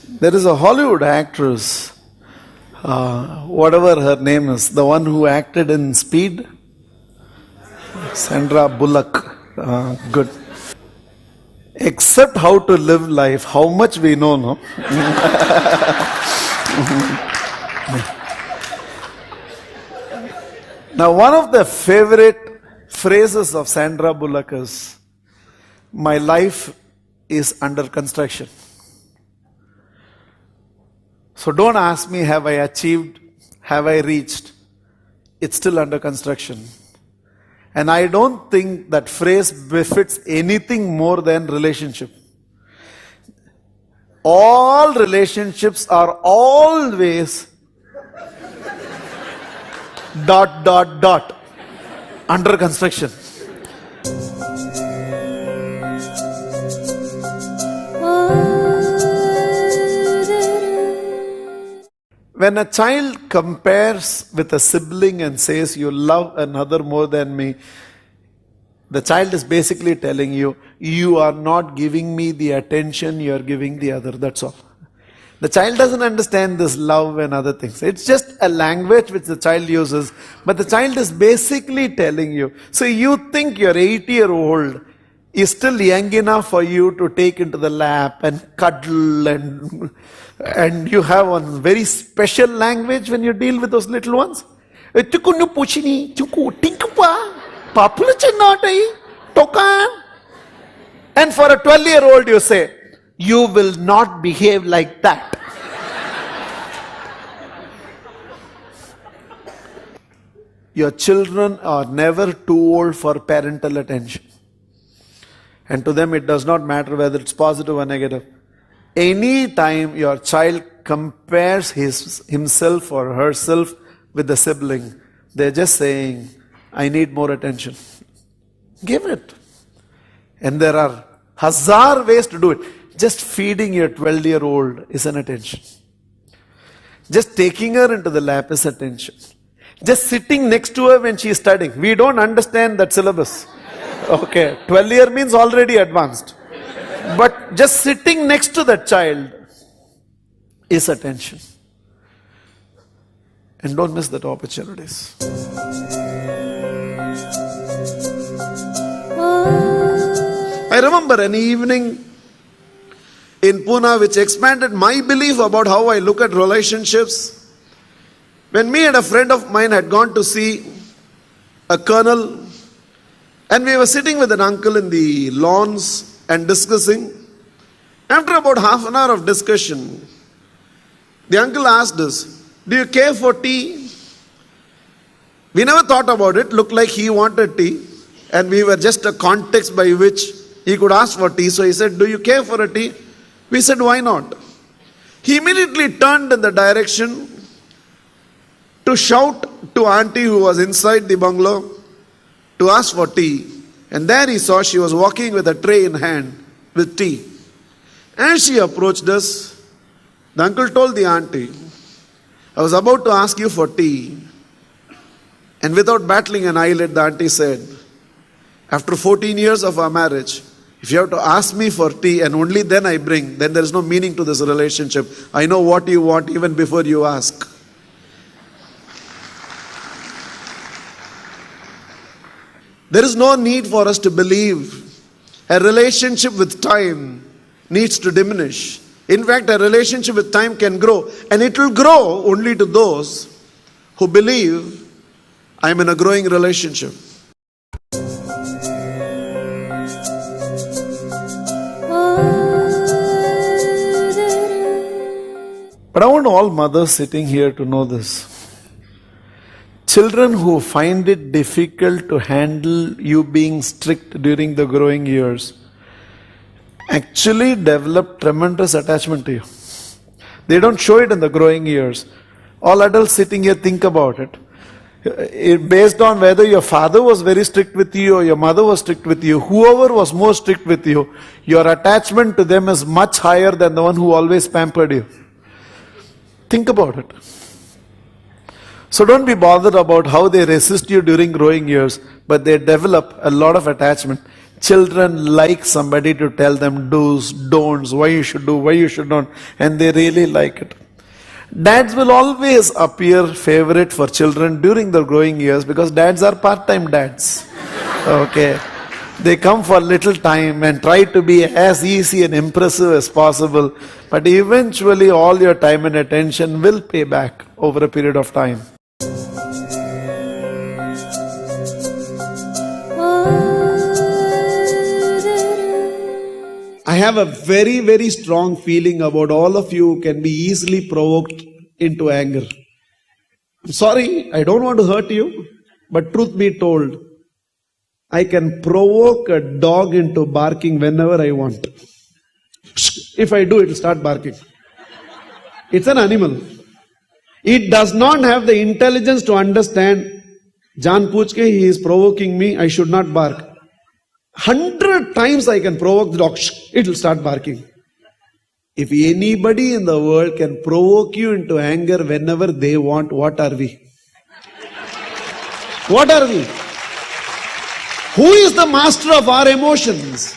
There is a Hollywood actress, whatever her name is, the one who acted in Speed, Sandra Bullock. Good. Except how to live life, how much we know, no? Now, one of the favorite phrases of Sandra Bullock is, "My life is under construction." So don't ask me, have I achieved, have I reached? It's still under construction. And I don't think that phrase befits anything more than relationship. All relationships are always ... under construction. When a child compares with a sibling and says, "You love another more than me," the child is basically telling you, "You are not giving me the attention you are giving the other." That's all. The child doesn't understand this love and other things. It's just a language which the child uses, but the child is basically telling you. So you think your 8-year-old is still young enough for you to take into the lap and cuddle, and you have one very special language when you deal with those little ones. And for a 12-year-old you say, "You will not behave like that." Your children are never too old for parental attention. And to them it does not matter whether it's positive or negative. Any time your child compares himself or herself with the sibling, they're just saying, "I need more attention." Give it. And there are hazar ways to do it. Just feeding your 12-year-old is an attention. Just taking her into the lap is attention. Just sitting next to her when she is studying. We don't understand that syllabus. Okay, 12-year means already advanced. But just sitting next to that child is attention. And don't miss that opportunities. I remember an evening in Pune which expanded my belief about how I look at relationships. When me and a friend of mine had gone to see a colonel, and we were sitting with an uncle in the lawns and discussing. After about half an hour of discussion, the uncle asked us, "Do you care for tea?" We never thought about it. Looked like he wanted tea, and we were just a context by which he could ask for tea. So he said, "Do you care for a tea?" We said, "Why not?" He immediately turned in the direction to shout to auntie who was inside the bungalow to ask for tea. And there he saw she was walking with a tray in hand with tea. As she approached us, the uncle told the auntie, "I was about to ask you for tea." And without battling an eyelid, the auntie said, "After 14 years of our marriage, if you have to ask me for tea and only then I bring, then there is no meaning to this relationship. I know what you want even before you ask." There is no need for us to believe a relationship with time needs to diminish. In fact, a relationship with time can grow, and it will grow only to those who believe I am in a growing relationship. But I want all mothers sitting here to know this. Children who find it difficult to handle you being strict during the growing years actually develop tremendous attachment to you. They don't show it in the growing years. All adults sitting here, think about it. Based on whether your father was very strict with you or your mother was strict with you, whoever was more strict with you, your attachment to them is much higher than the one who always pampered you. Think about it. So don't be bothered about how they resist you during growing years, but they develop a lot of attachment. Children like somebody to tell them do's, don'ts, why you should do, why you should not, and they really like it. Dads will always appear favorite for children during their growing years because dads are part-time dads. Okay. They come for little time and try to be as easy and impressive as possible, but eventually all your time and attention will pay back over a period of time. I have a very, very strong feeling about all of you who can be easily provoked into anger. I'm sorry, I don't want to hurt you, but truth be told, I can provoke a dog into barking whenever I want. If I do, it will start barking. It's an animal. It does not have the intelligence to understand, Jaan Pooch ke, he is provoking me, I should not bark. 100 times I can provoke the dog, it will start barking. If anybody in the world can provoke you into anger whenever they want, what are we? What are we? Who is the master of our emotions?